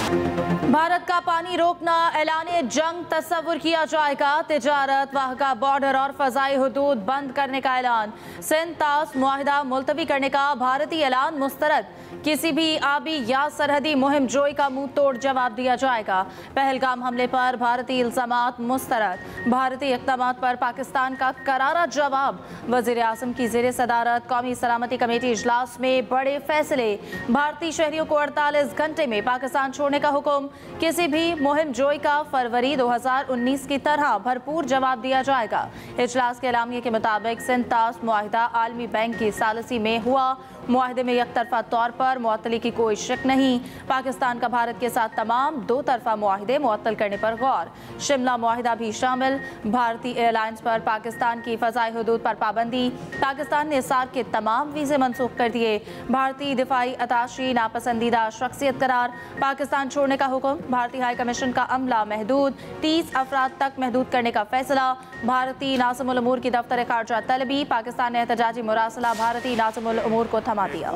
भारत का पानी रोकना ऐलाने जंग तस्वुर किया जाएगा। तिजारत, वाहका बॉर्डर और फजाई हुदूद बंद करने का ऐलान। सिंध तास मुआहिदा मुलतवी करने का भारतीय ऐलान मुस्तरद। किसी भी आबी या सरहदी मुहिम जोई का मुंह तोड़ जवाब दिया जाएगा। पहलगाम हमले पर भारतीय इल्जामात मुस्तरद। भारतीय इक़दामात पर पाकिस्तान का करारा जवाब। वज़ीर आज़म की ज़ेरे सदारत कौमी सलामती कमेटी इजलास में बड़े फैसले। भारतीय शहरियों को 48 घंटे में पाकिस्तान छोड़ने का हुक्म। किसी भी मुहिम जोई का फरवरी 2019 की तरह भरपूर जवाब दिया जाएगा। इजलास के एलामिये के मुताबिक सिंध तास मुआहिदा आलमी बैंक की सालसी में हुआ। मुआहिदे में एकतरफा तौर पर मुअत्तली की कोई शक नहीं। पाकिस्तान का भारत के साथ तमाम दो तरफा मुआहिदे मुअत्तल करने पर गौर। शिमला मुआहिदा भी शामिल। भारतीय एयरलाइंस पर पाकिस्तान की फ़ज़ाई हुदूद पर पाबंदी। पाकिस्तान ने सार्क के तमाम वीज़े मनसूख कर दिए। भारतीय दिफाई अताशी नापसंदीदा शख्सियत करार। पाकिस्तान छोड़ने का हुक्म। भारतीय हाई कमीशन का अमला महदूद। 30 अफराद तक महदूद करने का फैसला। भारतीय नाज़िमुल उमूर की दफ्तर खारजा तलबी। पाकिस्तान ने एहतजाजी मुरासला भारतीय नाज़िमुल उमूर को थमा दिया।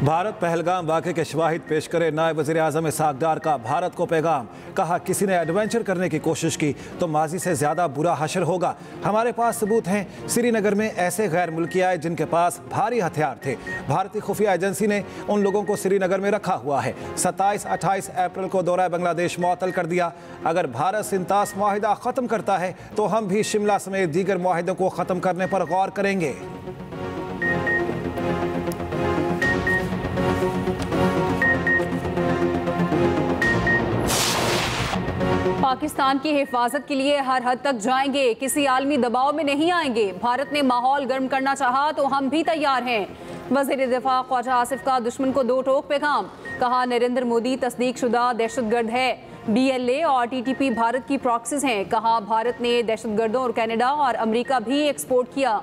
भारत पहलगाम वाक़े के शवाहिद पेश करे नायब वज़ीर आज़म इसहाक़ डार का भारत को पैगाम। कहा, किसी ने एडवेंचर करने की कोशिश की तो माजी से ज़्यादा बुरा हशर होगा। हमारे पास सबूत हैं। श्रीनगर में ऐसे गैर मुल्की आए जिनके पास भारी हथियार थे। भारतीय खुफिया एजेंसी ने उन लोगों को श्रीनगर में रखा हुआ है। 27-28 अप्रैल को दौरा बांग्लादेश मुअत्तल कर दिया। अगर भारत सिंध तास मुआहिदा ख़त्म करता है तो हम भी शिमला समेत दीगर मुआहिदों को ख़त्म करने पर गौर करेंगे। पाकिस्तान की हिफाजत के लिए हर हद तक जाएंगे, किसी आलमी दबाव में नहीं आएंगे। भारत ने माहौल गर्म करना चाहा तो हम भी तैयार हैं। वज़ीर दिफा ख्वाजा आसिफ का दुश्मन को दो टोक पैगाम। कहा, नरेंद्र मोदी तस्दीक शुदा दहशतगर्द है। BLA और TTP भारत की प्रॉक्सीज हैं। कहा, भारत ने दहशतगर्दों और कनाडा और अमेरिका भी एक्सपोर्ट किया।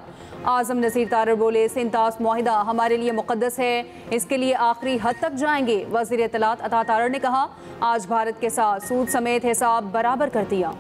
आज़म नसीर तारर बोले, सिंध तास मुआहिदा हमारे लिए मुक़द्दस है, इसके लिए आखिरी हद तक जाएंगे। वज़ीर इत्तलात अता तारर ने कहा, आज भारत के साथ सूद समेत हिसाब बराबर कर दिया।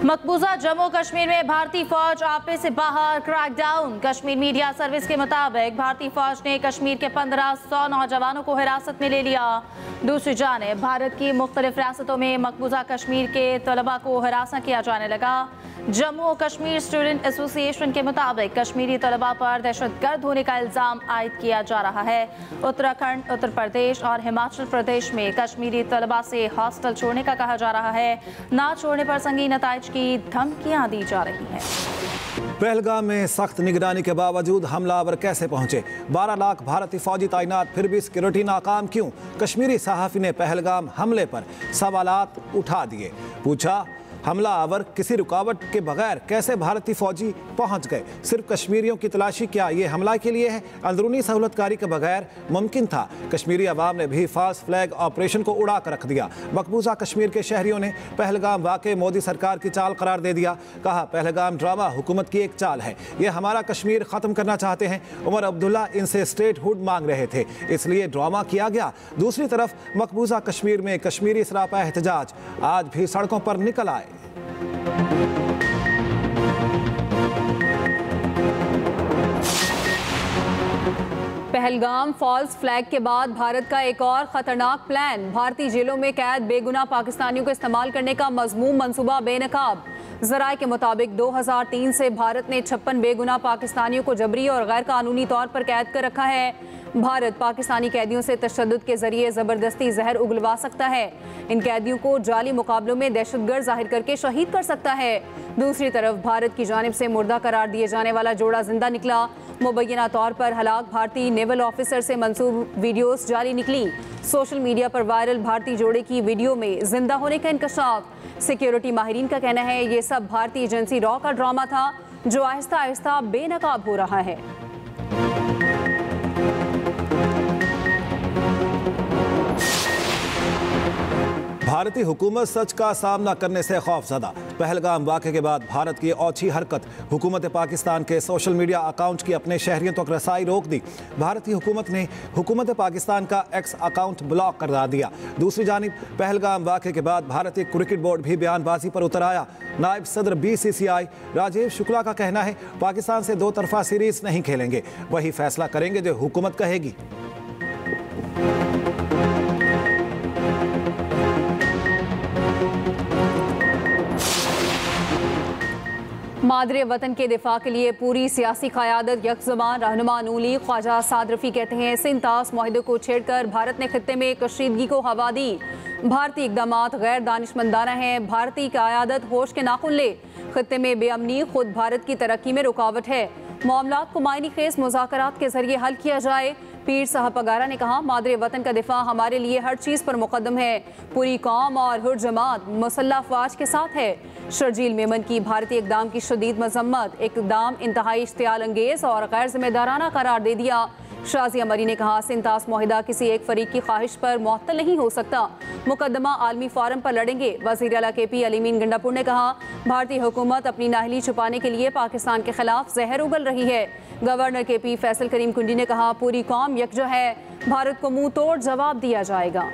मकबूजा जम्मू कश्मीर में भारतीय फौज आपे से बाहर, क्रैकडाउन। कश्मीर मीडिया सर्विस के मुताबिक भारतीय फौज ने कश्मीर के 1500 नौजवानों को हिरासत में ले लिया। दूसरी जानिब भारत की मुख्तलिफ रियासतों में मकबूजा कश्मीर के तलबा को हिरासत किया जाने लगा। जम्मू और कश्मीर स्टूडेंट एसोसिएशन के मुताबिक कश्मीरी तलबा पर दहशतगर्द होने का इल्ज़ाम आयद किया जा रहा है। उत्तराखंड, उत्तर प्रदेश और हिमाचल प्रदेश में कश्मीरी तलबा से हॉस्टल छोड़ने का कहा जा रहा है। ना छोड़ने पर संगीन नताइज की धमकियां दी जा रही हैं। पहलगाम में सख्त निगरानी के बावजूद हमलावर कैसे पहुंचे? 12 लाख भारतीय फौजी तैनात, फिर भी सिक्योरिटी नाकाम क्यों? कश्मीरी सहाफ़ी ने पहलगाम हमले पर सवालात उठा दिए। पूछा, हमलावर किसी रुकावट के बगैर कैसे भारतीय फौजी पहुंच गए? सिर्फ कश्मीरियों की तलाशी क्या ये हमला के लिए है? अंदरूनी सहूलतकारी के बगैर मुमकिन था। कश्मीरी अवाम ने भी फास्ट फ्लैग ऑपरेशन को उड़ा कर रख दिया। मकबूजा कश्मीर के शहरियों ने पहलगाम वाक़े मोदी सरकार की चाल करार दे दिया। कहा, पहलगाम ड्रामा हुकूमत की एक चाल है, ये हमारा कश्मीर ख़त्म करना चाहते हैं। उमर अब्दुल्ला इनसे स्टेटहुड मांग रहे थे, इसलिए ड्रामा किया गया। दूसरी तरफ मकबूजा कश्मीर में कश्मीरी सरापा एहतजाज आज भी सड़कों पर निकल आए। पहलगाम फॉल्स फ्लैग के बाद भारत का एक और खतरनाक प्लान। भारतीय जेलों में कैद बेगुनाह पाकिस्तानियों को इस्तेमाल करने का मज़मूम मंसूबा बेनकाब। ज़राए के मुताबिक 2003 से भारत ने 56 बेगुनाह पाकिस्तानियों को जबरी और गैर कानूनी तौर पर कैद कर रखा है। भारत पाकिस्तानी कैदियों से तशद्दुद के जरिए ज़बरदस्ती जहर उगलवा सकता है। इन कैदियों को जाली मुकाबलों में दहशतगर्द जाहिर करके शहीद कर सकता है। दूसरी तरफ भारत की जानिब से मुर्दा करार दिए जाने वाला जोड़ा जिंदा निकला। मुबैना तौर पर हलाक भारतीय नेवल ऑफिसर से मंसूब वीडियोस जारी निकली। सोशल मीडिया पर वायरल भारतीय जोड़े की वीडियो में जिंदा होने का इंकशाफ। सिक्योरिटी माहिरीन का कहना है ये सब भारतीय एजेंसी रॉ का ड्रामा था जो आहिस्ता आहिस्ता बेनकाब हो रहा है। भारतीय हुकूमत सच का सामना करने से खौफजदा। पहलगाम वाक़े के बाद भारत की औछी हरकत। हुकूमत पाकिस्तान के सोशल मीडिया अकाउंट की अपने शहरियों तक रसाई रोक दी। भारतीय हुकूमत ने हुकूमत पाकिस्तान का एक्स अकाउंट ब्लॉक करा दिया। दूसरी जानिब पहलगाम वाक़े के बाद भारतीय क्रिकेट बोर्ड भी बयानबाजी पर उतर आया। नायब सदर BCCI राजीव शुक्ला का कहना है पाकिस्तान से दो तरफा सीरीज नहीं खेलेंगे, वही फैसला करेंगे जो हुकूमत कहेगी। मादरे वतन के दिफा के लिए पूरी सियासी क़यादत यकज़बान। रहनुमा नून लीग ख्वाजा साद रफ़ी कहते हैं सिंध तास मुआहदे को छेड़कर भारत ने खित्ते में कशीदगी को हवा दी। भारतीय इक़दामात गैर दानिशमंदाना हैं। भारतीय क़यादत होश के नाखुन ले। खित्ते में बेअमनी खुद भारत की तरक्की में रुकावट है। मामलात को मायनी खेज मुज़ाकरात के जरिए हल किया जाए। पीर साहब पगारा ने कहा मादरे वतन का दिफा हमारे लिए हर चीज़ पर मुकद्दम है। पूरी कौम और हुर जमात मुसल्लह अफवाज के साथ है। शर्जील मेमन की भारतीय इक़दाम की शदीद मजम्मत। इक़दाम इंतहाई इश्तियाल अंगेज और गैर जिम्मेदाराना करार दे दिया। शाजिया मरी ने कहा सिंध तास मुआहिदा किसी एक फरीक की ख्वाहिश पर मुअत्तल नहीं हो सकता। मुकदमा आलमी फोरम पर लड़ेंगे। वज़ीर आला KP अलीमीन गंडापुर ने कहा भारतीय हुकूमत अपनी नाहली छुपाने के लिए पाकिस्तान के खिलाफ जहर उगल रही है। गवर्नर KP फैसल करीम कुंडी ने कहा पूरी कौम यकजा है, भारत को मुंह तोड़ जवाब दिया जाएगा।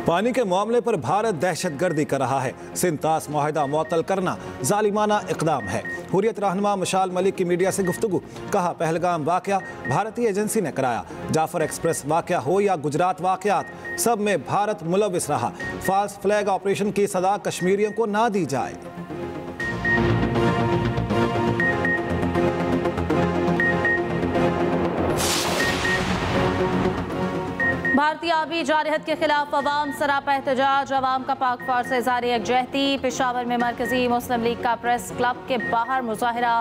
पानी के मामले पर भारत दहशतगर्दी कर रहा है। सिंध तास मुआहिदा मुअत्तल करना जालिमाना इक़दाम है। हुर्रियत रहनुमा मशाल मलिक की मीडिया से गुफ्तगू। कहा पहलगाम वाक़या भारतीय एजेंसी ने कराया। जाफर एक्सप्रेस वाक़या हो या गुजरात वाक़यात, सब में भारत मुलविस रहा। फॉल्स फ्लैग ऑपरेशन की सजा कश्मीरियों को ना दी जाए। भारतीय आबी जारहत के खिलाफ अवाम सरापा एहतजाज। अवाम का पाक फौज से इज़हार यकजहती। पेशावर में मरकजी मुस्लिम लीग का प्रेस क्लब के बाहर मुजाहरा।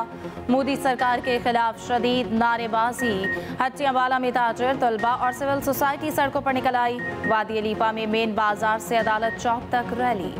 मोदी सरकार के खिलाफ शदीद नारेबाजी। हट्टियावाला में ताजिर, तलबा और सिविल सोसाइटी सड़कों पर निकल आई। वादी लीपा में मेन बाजार से अदालत चौक तक रैली।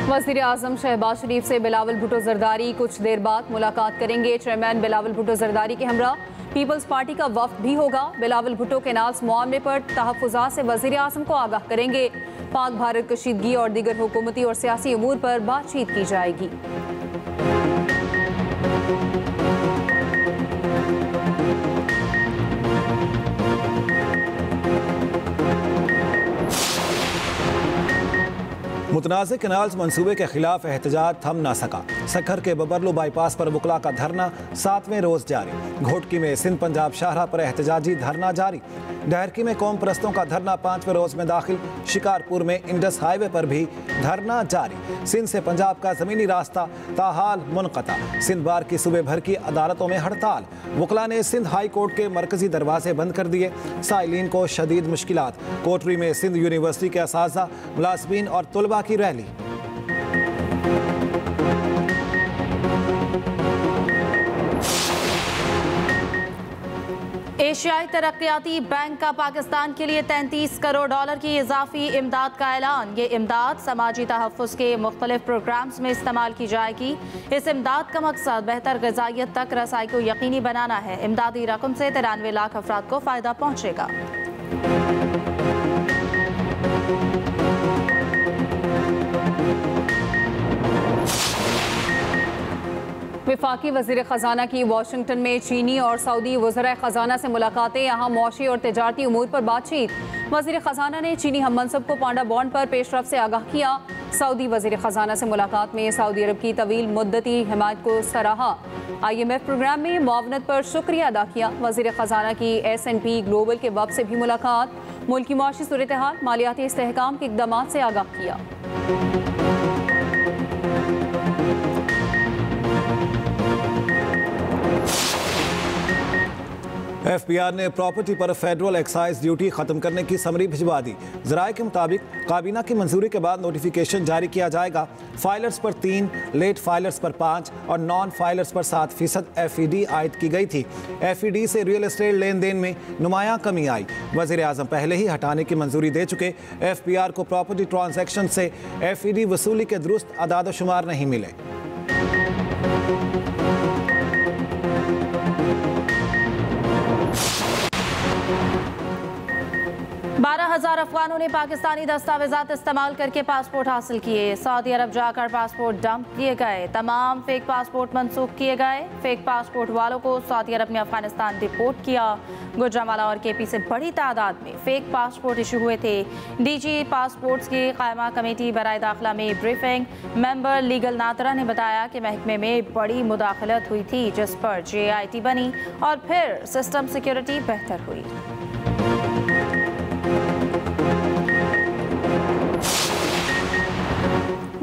वज़ीर आज़म शहबाज शरीफ से बिलावल भुट्टो जरदारी कुछ देर बाद मुलाकात करेंगे। चेयरमैन बिलावल भुट्टो जरदारी के हमरा पीपल्स पार्टी का वफ्द भी होगा। बिलावल भुट्टो के नाज मामले पर तहफ़्फ़ुज़ात से वज़ीर आज़म को आगाह करेंगे। पाक भारत कशीदगी और दीगर हुकूमती और सियासी उमूर पर बातचीत की जाएगी। मुतनाज़ कैनाल्स मंसूबे के खिलाफ एहतजाज थम ना सका। सखर के बबरलू बाईपास पर वकला का धरना 7वें रोज जारी। घोटकी में सिंध पंजाब शाहरा पर एहतजाजी धरना जारी। डहरकी में कौम परस्तों का धरना 5वें रोज में दाखिल। शिकारपुर में इंडस हाईवे पर भी धरना जारी। सिंध से पंजाब का ज़मीनी रास्ता ताहाल मुनक़ता। सिंध बार की सूबे भर की अदालतों में हड़ताल। वकला ने सिंध हाई कोर्ट के मरकजी दरवाजे बंद कर दिए। साइलिन को शदीद मुश्किलात। कोटरी में सिंध यूनिवर्सिटी के असातिज़ा, मुलाज़मीन और तलबा की रैली। एशियाई तरक्याती बैंक का पाकिस्तान के लिए $33 करोड़ की इजाफी इमदाद का ऐलान। ये इमदाद समाजी तहफ़्फ़ुज़ के मुख्तलिफ प्रोग्राम्स में इस्तेमाल की जाएगी। इस इमदाद का मकसद बेहतर ग़िज़ाइयत तक रसाई को यकीनी बनाना है। इमदादी रकम से 93 लाख अफराद को फ़ायदा पहुँचेगा। वफाकी वज़ीर ख़जाना की वाशिंगटन में चीनी और सऊदी वज़राए ख़जाना से मुलाकातें। यहाँ मौशी और तिजारती उमूर पर बातचीत। वज़ीर ख़जाना ने चीनी हम मनसब को पांडा बॉन्ड पर पेशरफ से आगाह किया। सऊदी वज़ीर ख़जाना से मुलाकात में सऊदी अरब की तवील मुद्दती हिमायत को सराहा। IMF प्रोग्राम में मुआवनत पर शुक्रिया अदा किया। वज़ीर ख़जाना की S&P ग्लोबल के वफ़द से भी मुलाकात। मुल्क की मुआशी सूरत हाल, मालियाती इस्तेहकाम के इक़दामात से आगाह किया। FBR ने प्रॉपर्टी पर फेडरल एक्साइज ड्यूटी खत्म करने की समरी भिजवा दी। ज़राए के मुताबिक काबीना की मंजूरी के बाद नोटिफिकेशन जारी किया जाएगा। फाइलर्स पर 3, लेट फाइलर्स पर 5 और नॉन फाइलर्स पर 7% FED आयद की गई थी। FED से रियल एस्टेट लेन देन में नुमायां कमी आई। वज़ीर आज़म पहले ही हटाने की मंजूरी दे चुके। FBR को प्रॉपर्टी ट्रांजैक्शन से FED वसूली के दुरुस्त अदाद शुमार नहीं मिले। 12,000 अफगानों ने पाकिस्तानी दस्तावेजात इस्तेमाल करके पासपोर्ट हासिल किए। सऊदी अरब जाकर पासपोर्ट डंप किए गए। तमाम फेक पासपोर्ट मनसूख किए गए। फेक पासपोर्ट वालों को सऊदी अरब ने अफगानिस्तान रिपोर्ट किया। गुजरांवाला और KP से बड़ी तादाद में फेक पासपोर्ट इशू हुए थे। DG पासपोर्ट्स की कायमा कमेटी बराए दाखिला में ब्रीफिंग। मेंबर लीगल नातरा ने बताया कि महकमे में बड़ी मुदाखलत हुई थी, जिस पर JIT बनी और फिर सिस्टम सिक्योरिटी बेहतर हुई।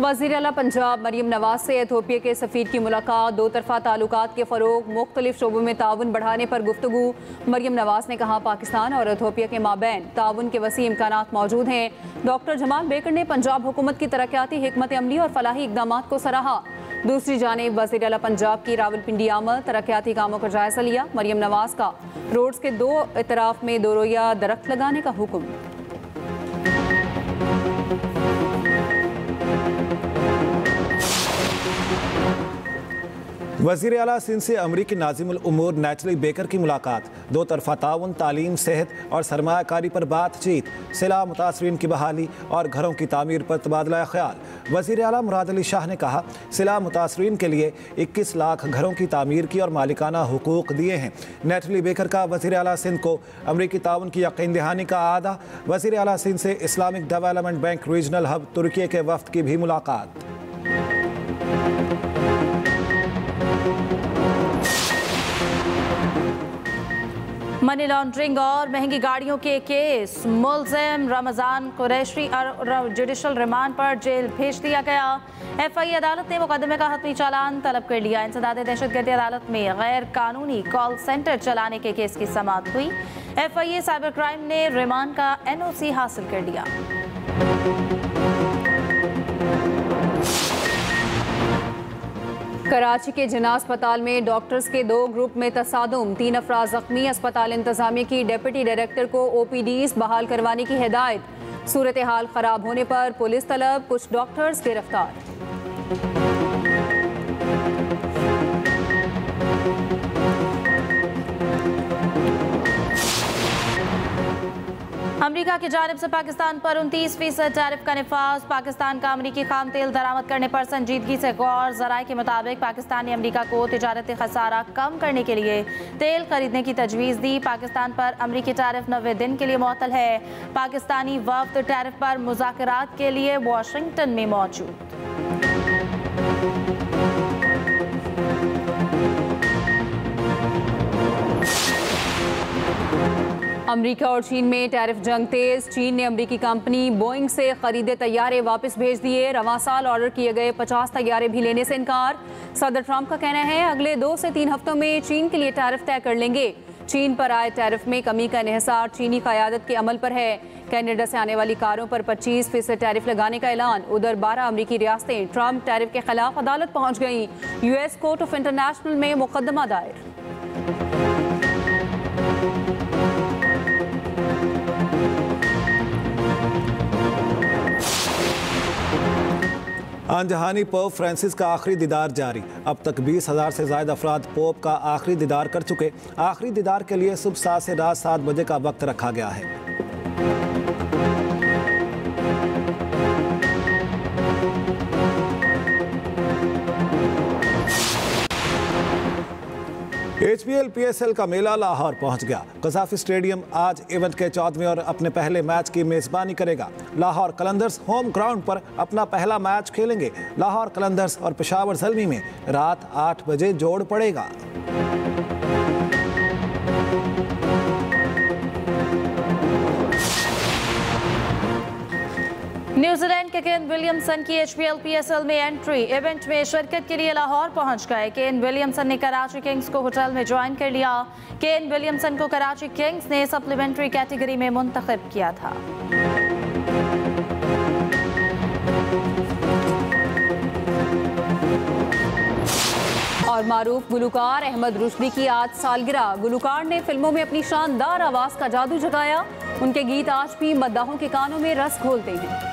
वज़ीर आला पंजाब मरियम नवाज से एथियोपिया के सफ़ीर की मुलाकात। दो तरफ़ा ताल्लुकात के फ़रोग़, मुख्तलिफ शोबों में ताउन बढ़ाने पर गुफ्तगू। मरियम नवाज ने कहा पाकिस्तान और एथियोपिया के माबैन ताउन के वसी इम्कानात मौजूद हैं। डॉक्टर जमाल बेकर ने पंजाब हुकूमत की तरक्याती हिकमत अमली और फलाही इक़दामात को सराहा। दूसरी जानिब वज़ीर आला पंजाब की रावलपिंडी आमद, तरक्याती कामों का जायज़ा लिया। मरियम नवाज का रोड्स के 2 इतराफ़ में 2 रोया दरख्त लगाने का हुक्म। वज़ीर आला सिंध से अमरीकी नाज़िमुल उमूर नैचली बेकर की मुलाकात। दो तरफ़ा ताउन, तालीम, सेहत और सरमायाकारी पर बातचीत। सिला मुतासरीन की बहाली और घरों की तामीर पर तबादला ख्याल। वज़ीर आला मुराद अली शाह ने कहा सिला मुतासरीन के लिए 21 लाख घरों की तामीर की और मालिकाना हुकूक दिए हैं। नैचली बेकर का वज़ीर आला सिंध को अमरीकी ताउन की यकीन दहानी का आदा। वज़ीर आला सिंध से Islamic development bank regional hub तुर्की के वफ्द की भी मुलाकात। मनी लॉन्ड्रिंग और महंगी गाड़ियों के केस, मुल्जिम रमज़ान कुरैशी जुडिशल रिमांड पर जेल भेज दिया गया। FI अदालत ने मुकदमे का हतमी चालान तलब कर लिया। इंसदाद दहशतगर्दी अदालत में गैर कानूनी कॉल सेंटर चलाने के केस की समाअत हुई। FIA साइबर क्राइम ने रिमांड का NOC हासिल कर लिया। कराची के जिन्ना अस्पताल में डॉक्टर्स के 2 ग्रुप में तसादुम, 3 अफराद जख्मी। अस्पताल इंतजामिया की डिप्टी डायरेक्टर को OPDs बहाल करवाने की हिदायत। सूरत हाल खराब होने पर पुलिस तलब, कुछ डॉक्टर्स गिरफ्तार। अमरीका की जानिब से पाकिस्तान पर 29% टैरिफ का निफाज। पाकिस्तान का अमरीकी खाम तेल दरामद करने पर संजीदगी से गौर। ज़राए के मुताबिक पाकिस्तान ने अमरीका को तिजारती खसारा कम करने के लिए तेल खरीदने की तजवीज़ दी। पाकिस्तान पर अमरीकी टैरिफ 90 दिन के लिए मुअत्तल है। पाकिस्तानी वफ्द टैरिफ पर मुज़ाकरात के लिए वाशिंगटन में मौजूद। अमरीका और चीन में टैरिफ जंग तेज। चीन ने अमरीकी कंपनी बोइंग से खरीदे तैयारे वापस भेज दिए। रवां साल ऑर्डर किए गए 50 तैयारे भी लेने से इनकार। सदर ट्रंप का कहना है अगले 2 से 3 हफ्तों में चीन के लिए टैरिफ तय कर लेंगे। चीन पर आए टैरिफ में कमी का इन्हिसार चीनी क़यादत के अमल पर है। कनाडा से आने वाली कारों पर 25% टैरिफ लगाने का ऐलान। उधर 12 अमरीकी रियासतें ट्रंप टैरिफ के खिलाफ अदालत पहुंच गईं। US कोर्ट ऑफ इंटरनेशनल में मुकदमा दायर। अनजहानी पोप फ्रांसिस का आखिरी दीदार जारी। अब तक 20,000 से ज़ायद अफराद पोप का आखिरी दीदार कर चुके। आखिरी दीदार के लिए सुबह 7 से रात 7 बजे का वक्त रखा गया है। HPL PSL का मेला लाहौर पहुंच गया। कज़ाफ़ी स्टेडियम आज इवेंट के 14वें और अपने पहले मैच की मेज़बानी करेगा। लाहौर कलंदर्स होम ग्राउंड पर अपना पहला मैच खेलेंगे। लाहौर कलंदर्स और पेशावर ज़ल्मी में रात 8 बजे जोड़ पड़ेगा। न्यूजीलैंड के केन विलियमसन की HPL PSL में एंट्री। इवेंट में शिरकत के लिए लाहौर पहुंच गए। केन विलियमसन ने कराची किंग्स को होटल में ज्वाइन कर लिया। केन विलियमसन को कराची किंग्स ने सप्लीमेंट्री कैटेगरी में मुंतखब किया था। और मारूफ गुलकार अहमद रुश्दी की आज सालगिरह। गुलकार ने फिल्मों में अपनी शानदार आवाज का जादू जगाया। उनके गीत आज भी मद्दाहों के कानों में रस घोलते हैं।